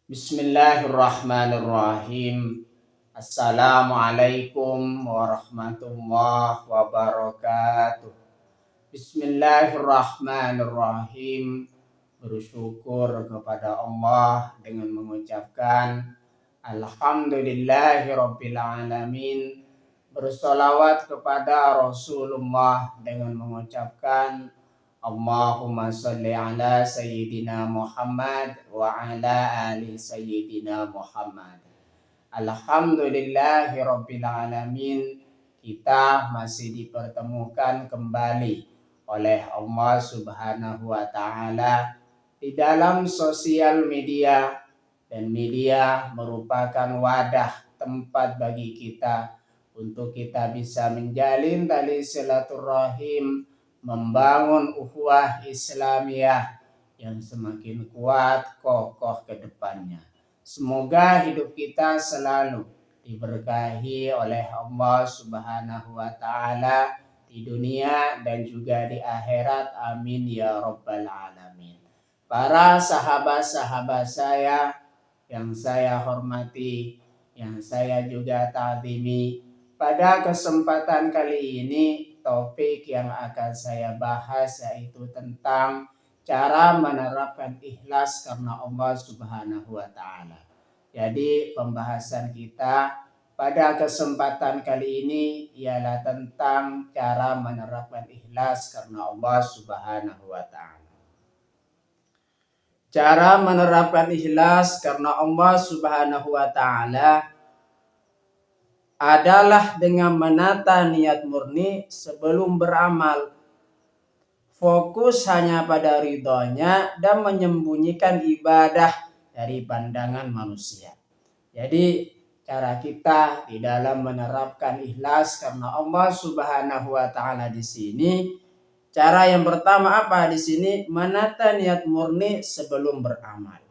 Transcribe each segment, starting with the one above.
Bismillahirrahmanirrahim. Assalamualaikum warahmatullahi wabarakatuh. Bismillahirrahmanirrahim. Bersyukur kepada Allah dengan mengucapkan Alhamdulillahirabbil alamin. Bersolawat kepada Rasulullah dengan mengucapkan Allahumma salli ala Sayyidina Muhammad wa ala ali Sayyidina Muhammad. Alhamdulillahirabbil alamin. Kita masih dipertemukan kembali oleh Allah Subhanahu wa taala di dalam sosial media, dan media merupakan wadah tempat bagi kita untuk kita bisa menjalin tali silaturahim, membangun ukhuwah Islamiyah yang semakin kuat kokoh ke depannya. Semoga hidup kita selalu diberkahi oleh Allah Subhanahu wa taala di dunia dan juga di akhirat. Amin ya rabbal alamin. Para sahabat-sahabat saya yang saya hormati, yang saya juga ta'zimi, pada kesempatan kali ini topik yang akan saya bahas yaitu tentang cara menerapkan ikhlas karena Allah Subhanahu wa taala. Jadi pembahasan kita pada kesempatan kali ini ialah tentang cara menerapkan ikhlas karena Allah Subhanahu wa taala. Cara menerapkan ikhlas karena Allah Subhanahu wa taala adalah dengan menata niat murni sebelum beramal, fokus hanya pada ridhonya dan menyembunyikan ibadah dari pandangan manusia. Jadi cara kita di dalam menerapkan ikhlas karena Allah Subhanahu wa taala di sini, cara yang pertama apa di sini? Menata niat murni sebelum beramal.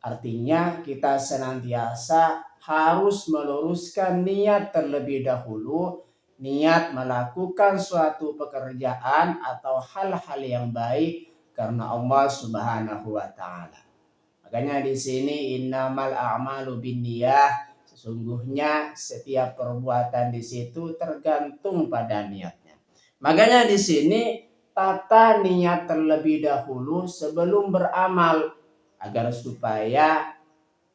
Artinya kita senantiasa harus meluruskan niat terlebih dahulu, niat melakukan suatu pekerjaan atau hal-hal yang baik karena Allah Subhanahu wa taala. Makanya di sini innamal a'malu binniyah, sesungguhnya setiap perbuatan di situ tergantung pada niatnya. Makanya di sini tata niat terlebih dahulu sebelum beramal, agar supaya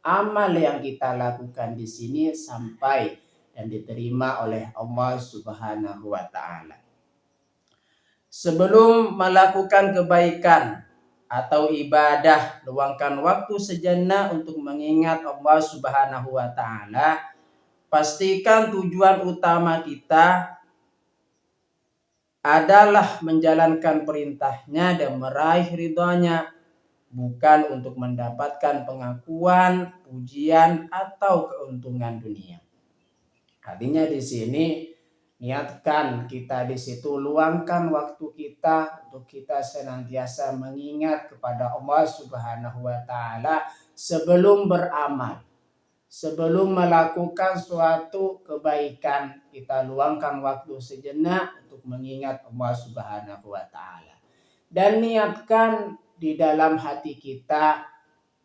amal yang kita lakukan di sini sampai dan diterima oleh Allah Subhanahu wa taala. Sebelum melakukan kebaikan atau ibadah, luangkan waktu sejenak untuk mengingat Allah Subhanahu wa taala. Pastikan tujuan utama kita adalah menjalankan perintahnya dan meraih ridhonya, bukan untuk mendapatkan pengakuan, pujian, atau keuntungan dunia. Artinya di sini niatkan kita di situ, luangkan waktu kita untuk kita senantiasa mengingat kepada Allah Subhanahu wa taala sebelum beramal. Sebelum melakukan suatu kebaikan, kita luangkan waktu sejenak untuk mengingat Allah Subhanahu wa taala. Dan niatkan di dalam hati kita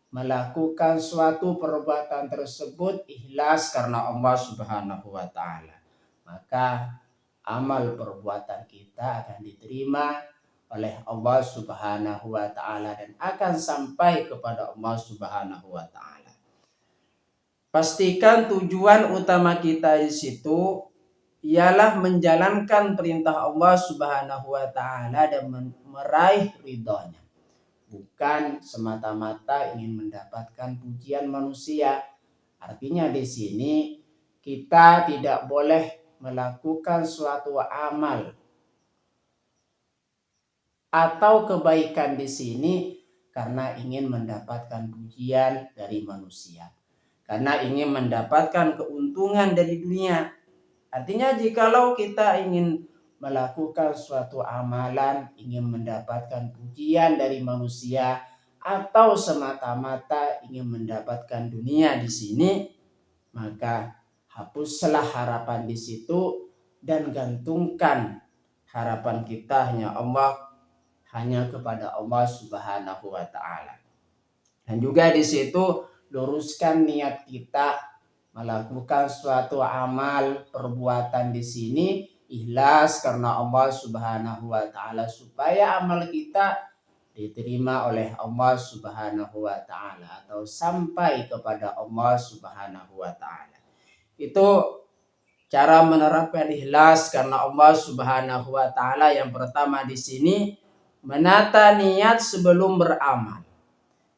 melakukan suatu perbuatan tersebut ikhlas karena Allah Subhanahu wa taala. Maka amal perbuatan kita akan diterima oleh Allah Subhanahu wa taala dan akan sampai kepada Allah Subhanahu wa taala. Pastikan tujuan utama kita di situ ialah menjalankan perintah Allah Subhanahu wa taala dan meraih ridhonya, bukan semata-mata ingin mendapatkan pujian manusia. Artinya di sini kita tidak boleh melakukan suatu amal atau kebaikan di sini karena ingin mendapatkan pujian dari manusia, karena ingin mendapatkan keuntungan dari dunia. Artinya jikalau kita ingin melakukan suatu amalan, ingin mendapatkan pujian dari manusia, atau semata-mata ingin mendapatkan dunia di sini, maka hapuslah harapan di situ dan gantungkan harapan kita hanya kepada Allah Subhanahu wa taala. Dan juga di situ luruskan niat kita melakukan suatu amal perbuatan di sini ikhlas karena Allah Subhanahu wa taala supaya amal kita diterima oleh Allah Subhanahu wa taala atau sampai kepada Allah Subhanahu wa taala. Itu cara menerapkan ikhlas karena Allah Subhanahu wa taala. Yang pertama di sini menata niat sebelum beramal.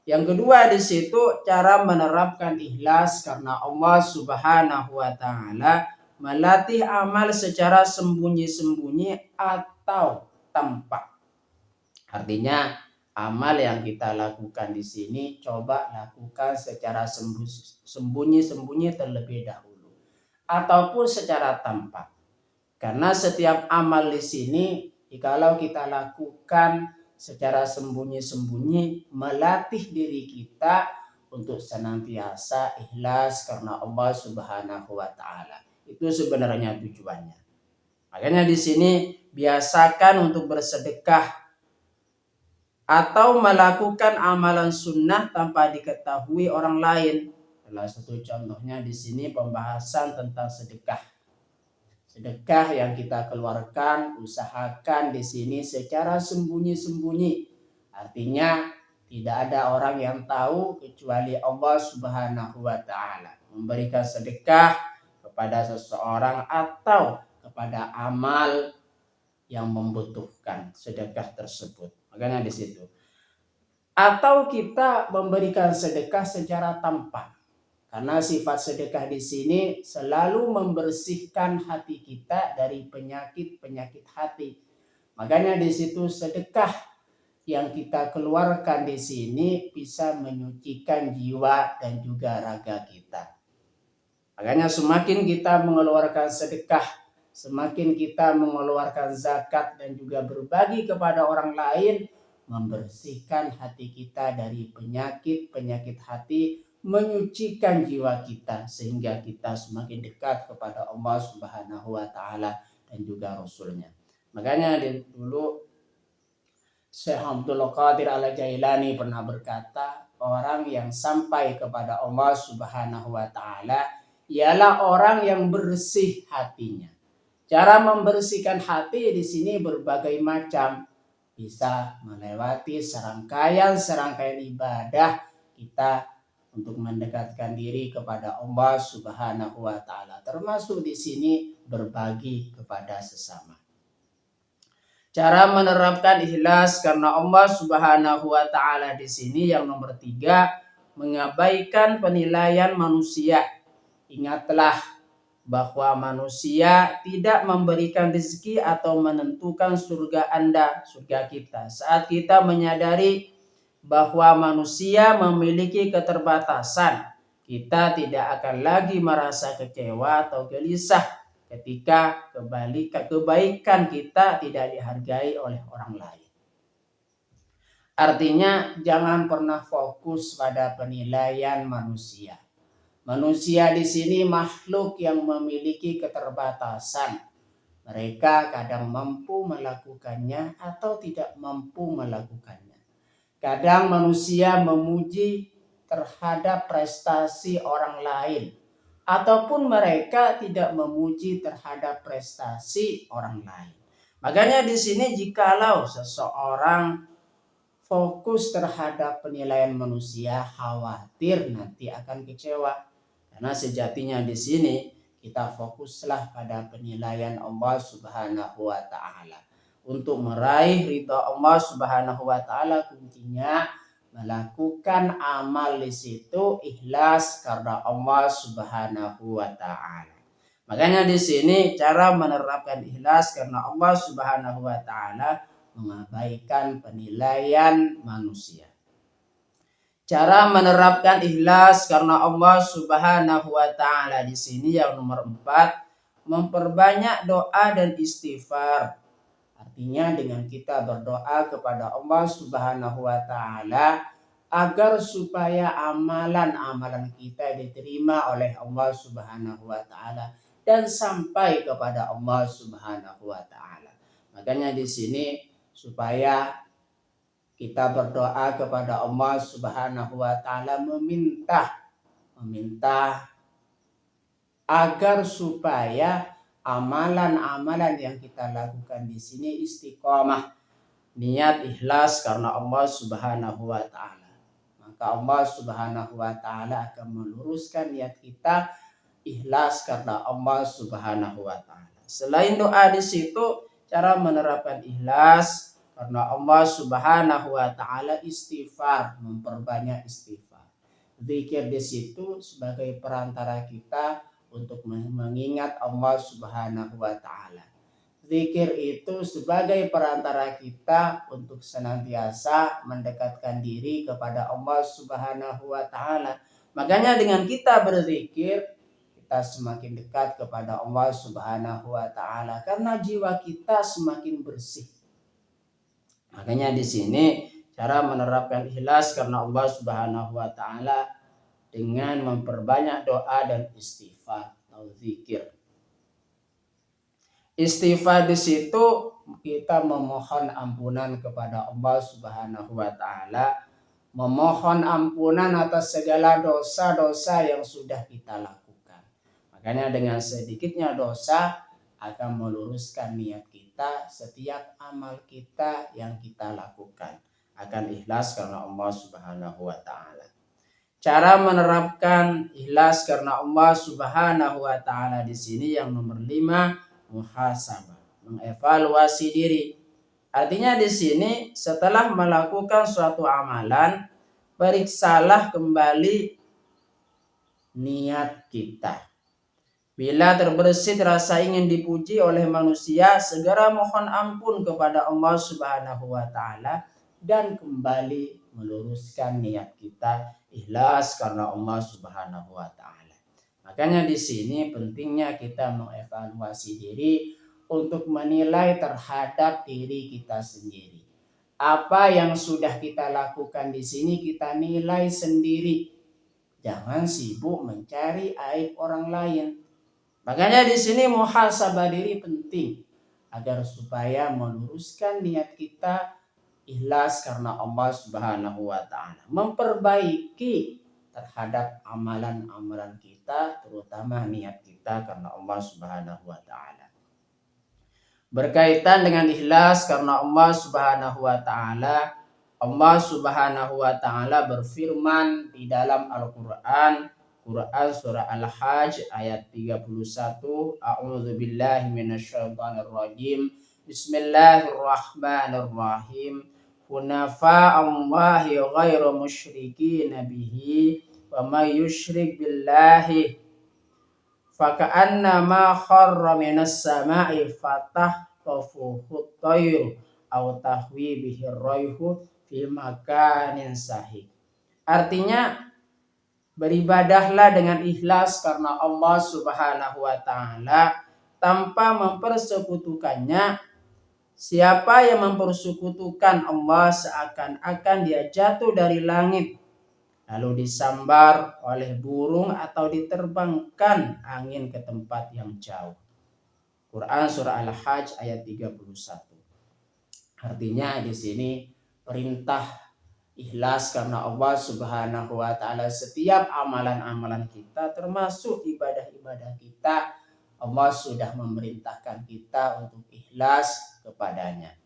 Yang kedua di situ cara menerapkan ikhlas karena Allah Subhanahu wa taala melatih amal secara sembunyi-sembunyi atau tampak. Artinya amal yang kita lakukan di sini coba lakukan secara sembunyi-sembunyi terlebih dahulu ataupun secara tampak. Karena setiap amal di sini kalau kita lakukan secara sembunyi-sembunyi melatih diri kita untuk senantiasa ikhlas karena Allah Subhanahu wa taala. Itu sebenarnya tujuannya. Makanya di sini biasakan untuk bersedekah atau melakukan amalan sunnah tanpa diketahui orang lain. Salah satu contohnya di sini pembahasan tentang sedekah. Sedekah yang kita keluarkan, usahakan di sini secara sembunyi-sembunyi. Artinya tidak ada orang yang tahu kecuali Allah Subhanahu wa taala. Memberikan sedekah kepada seseorang atau kepada amal yang membutuhkan sedekah tersebut. Makanya di situ. Atau kita memberikan sedekah secara tampak. Karena sifat sedekah di sini selalu membersihkan hati kita dari penyakit-penyakit hati. Makanya di situ sedekah yang kita keluarkan di sini bisa menyucikan jiwa dan juga raga kita. Makanya semakin kita mengeluarkan sedekah, semakin kita mengeluarkan zakat dan juga berbagi kepada orang lain, membersihkan hati kita dari penyakit-penyakit hati, menyucikan jiwa kita sehingga kita semakin dekat kepada Allah Subhanahu wa taala dan juga Rasulnya. Makanya dulu Syekh Abdul Qadir Al-Jailani pernah berkata, orang yang sampai kepada Allah Subhanahu wa taala ialah orang yang bersih hatinya. Cara membersihkan hati di sini berbagai macam. Bisa melewati serangkaian ibadah kita untuk mendekatkan diri kepada Allah Subhanahu wa taala. Termasuk di sini berbagi kepada sesama. Cara menerapkan ikhlas karena Allah Subhanahu wa taala di sini yang nomor 3, mengabaikan penilaian manusia. Ingatlah bahwa manusia tidak memberikan rezeki atau menentukan surga Anda, surga kita. Saat kita menyadari bahwa manusia memiliki keterbatasan, kita tidak akan lagi merasa kecewa atau gelisah ketika kebaikan kita tidak dihargai oleh orang lain. Artinya jangan pernah fokus pada penilaian manusia. Manusia di sini makhluk yang memiliki keterbatasan. Mereka kadang mampu melakukannya atau tidak mampu melakukannya. Kadang manusia memuji terhadap prestasi orang lain, ataupun mereka tidak memuji terhadap prestasi orang lain. Makanya di sini jikalau seseorang fokus terhadap penilaian manusia, khawatir nanti akan kecewa. Karena sejatinya di sini kita fokuslah pada penilaian Allah Subhanahu wa taala. Untuk meraih ridha Allah Subhanahu wa taala kuncinya melakukan amal di situ ikhlas karena Allah Subhanahu wa taala. Makanya di sini cara menerapkan ikhlas karena Allah Subhanahu wa taala, mengabaikan penilaian manusia. Cara menerapkan ikhlas karena Allah Subhanahu wa taala di sini yang nomor 4, memperbanyak doa dan istighfar. Artinya dengan kita berdoa kepada Allah Subhanahu wa taala agar supaya amalan-amalan kita diterima oleh Allah Subhanahu wa taala dan sampai kepada Allah Subhanahu wa taala. Makanya di sini supaya kita berdoa kepada Allah Subhanahu wa taala meminta agar supaya amalan-amalan yang kita lakukan di sini istiqomah, niat ikhlas karena Allah Subhanahu wa taala. Maka Allah Subhanahu wa taala akan meluruskan niat kita ikhlas karena Allah Subhanahu wa taala. Selain doa di situ, cara menerapkan ikhlas karena Allah Subhanahu wa taala istighfar, memperbanyak istighfar. Zikir di situ sebagai perantara kita untuk mengingat Allah Subhanahu wa taala. Zikir itu sebagai perantara kita untuk senantiasa mendekatkan diri kepada Allah Subhanahu wa taala. Makanya dengan kita berzikir, kita semakin dekat kepada Allah Subhanahu wa taala karena jiwa kita semakin bersih. Makanya di sini cara menerapkan ikhlas karena Allah Subhanahu wa taala dengan memperbanyak doa dan istighfar atau zikir. Istighfar di situ kita memohon ampunan kepada Allah Subhanahu wa taala, memohon ampunan atas segala dosa-dosa yang sudah kita lakukan. Makanya dengan sedikitnya dosa akan meluruskan niat kita, setiap amal kita yang kita lakukan akan ikhlas karena Allah Subhanahu wa taala. Cara menerapkan ikhlas karena Allah Subhanahu wa taala di sini yang nomor 5, muhasabah, mengevaluasi diri. Artinya di sini setelah melakukan suatu amalan, periksalah kembali niat kita. Bila terbersit rasa ingin dipuji oleh manusia, segera mohon ampun kepada Allah Subhanahu wa taala dan kembali meluruskan niat kita ikhlas karena Allah Subhanahu wa taala. Makanya di sini pentingnya kita mengevaluasi diri untuk menilai terhadap diri kita sendiri. Apa yang sudah kita lakukan di sini kita nilai sendiri. Jangan sibuk mencari aib orang lain. Makanya di sini muhasabah diri penting agar supaya meluruskan niat kita ikhlas karena Allah Subhanahu wa taala, memperbaiki terhadap amalan-amalan kita, terutama niat kita karena Allah Subhanahu wa taala. Berkaitan dengan ikhlas karena Allah Subhanahu wa taala, Allah Subhanahu wa taala berfirman di dalam Al-Qur'an surah Al-Hajj ayat 31, A'udzubillahi minasyaitonir rajim. Bismillahirrahmanirrahim. Hunafa'allahi ghairu musyrikin bihi wa may yusyrik billahi faka'annama kharra minas sama'i fatahtafuhu at-tayru aw tahwi bihi ar-rayhu fi makanin sahih. Artinya beribadahlah dengan ikhlas karena Allah Subhanahu wa taala tanpa mempersekutukannya. Siapa yang mempersekutukan Allah seakan-akan dia jatuh dari langit lalu disambar oleh burung atau diterbangkan angin ke tempat yang jauh. Quran surah Al-Hajj ayat 31. Artinya di sini perintah ikhlas karena Allah Subhanahu wa taala setiap amalan-amalan kita termasuk ibadah-ibadah kita, Allah sudah memerintahkan kita untuk ikhlas kepadanya.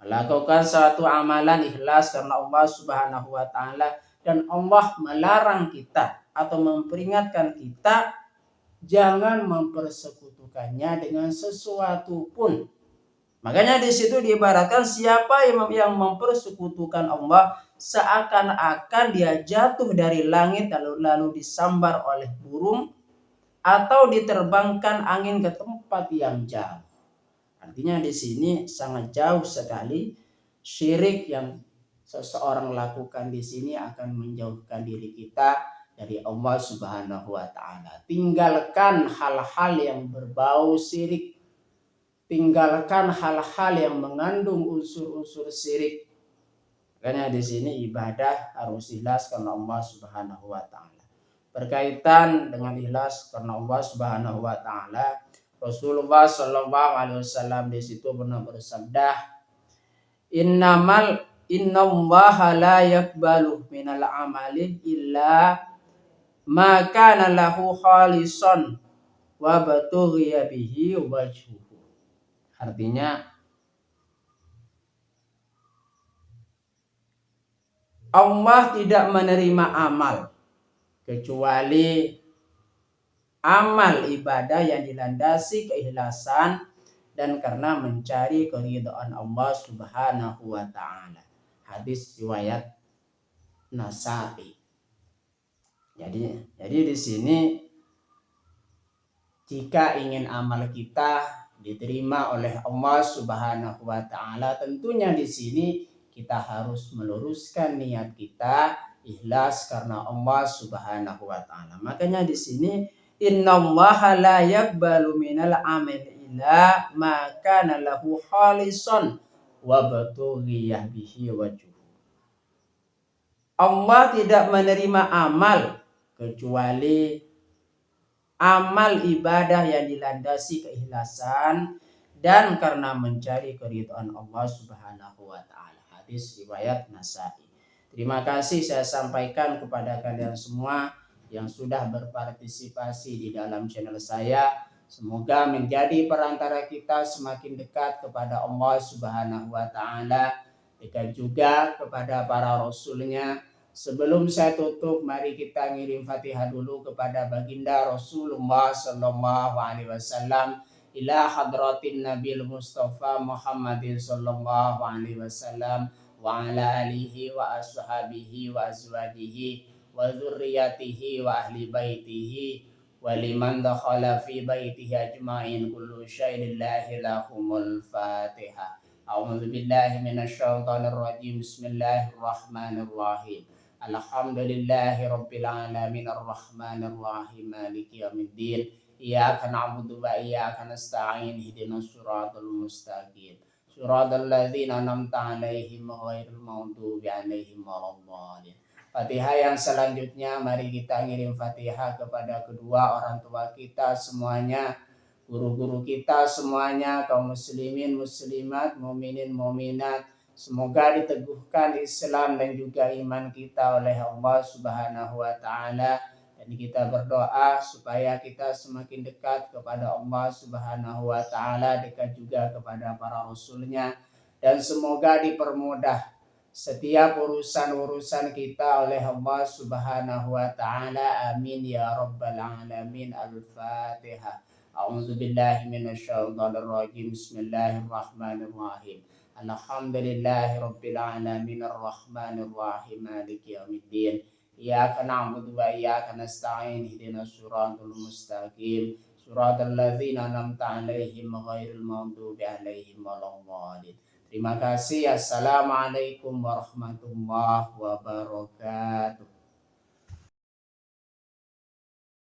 Melakukan suatu amalan ikhlas karena Allah Subhanahu wa taala dan Allah melarang kita atau memperingatkan kita jangan mempersekutukannya dengan sesuatu pun. Makanya di situ diibaratkan siapa yang mempersekutukan Allah seakan-akan dia jatuh dari langit lalu disambar oleh burung atau diterbangkan angin ke tempat yang jauh. Artinya di sini sangat jauh sekali syirik yang seseorang lakukan di sini akan menjauhkan diri kita dari Allah Subhanahu wa taala. Tinggalkan hal-hal yang berbau syirik. Tinggalkan hal-hal yang mengandung unsur-unsur syirik. Makanya di sini ibadah harus ikhlas karena Allah Subhanahu wa taala. Berkaitan dengan ikhlas karena Allah Subhanahu wa taala, Rasulullah sallallahu alaihi wasallam di situ pernah bersabda, "Innamal innallaha la yaqbalu minal amali illa ma kana lahu khalisan wa batughiya bihi wajhuhu. Artinya Allah tidak menerima amal kecuali amal ibadah yang dilandasi keikhlasan dan karena mencari keridhaan Allah Subhanahu wa taala. Hadis riwayat Nasa'i. Jadi di sini jika ingin amal kita diterima oleh Allah Subhanahu wa taala, tentunya di sini kita harus meluruskan niat kita ikhlas karena Allah Subhanahu wa taala. Makanya di sini innallaha la yaqbalu minal amali illa ma kana lahu khalisan wa batughiya bihi wajhu. Allah tidak menerima amal kecuali amal ibadah yang dilandasi keikhlasan dan karena mencari keridhaan Allah Subhanahu wa taala. Hadis riwayat Nasa'i. Terima kasih saya sampaikan kepada kalian semua yang sudah berpartisipasi di dalam channel saya. Semoga menjadi perantara kita semakin dekat kepada Allah Subhanahu wa taala, dekat juga kepada para rasulnya. Sebelum saya tutup, mari kita ngirim Fatihah dulu kepada baginda Rasulullah sallallahu alaihi wasallam, ila hadratin Nabil Mustafa Muhammadin sallallahu alaihi wasallam wa ala alihi wa ashabihi wa azwajihi wa dzurriyyatihi wa ahli baitihi wa liman dakhala fi baitihi ajma'in kullu syai'in lillahi lahumul Fatihah. A'udzu billahi minasyaitonir rajim. Bismillahirrahmanirrahim. Alhamdulillahi rabbil alamin arrahmanir rahim maliki yaumiddin. Iyyaka na'budu wa iyyaka nasta'in ihdinas siratal mustaqim. Siratal ladzina an'amta 'alaihim ghairil maghdubi 'alaihim waladdallin. Fatihah yang selanjutnya mari kita ngirim Fatihah kepada kedua orang tua kita semuanya, guru-guru kita semuanya, kaum muslimin muslimat, mukminin mukminat. Semoga diteguhkan Islam dan juga iman kita oleh Allah Subhanahu wa taala, dan kita berdoa supaya kita semakin dekat kepada Allah Subhanahu wa taala, dekat juga kepada para rasulnya, dan semoga dipermudah setiap urusan-urusan kita oleh Allah Subhanahu wa taala. Amin ya rabbal alamin. Al-Fatihah. A'udzu billahi minasyaitonir rajim. Bismillahirrahmanirrahim. Alhamdulillahi rabbil alamin arrahmanir rahim maliki yaumiddin. Iyyaka na'budu wa iyyaka nasta'in ihdinas siratal mustaqim. Siratal ladzina an'amta 'alaihim ghairil maghdubi 'alaihim waladdallin. Terima kasih. Assalamualaikum warahmatullahi wabarakatuh.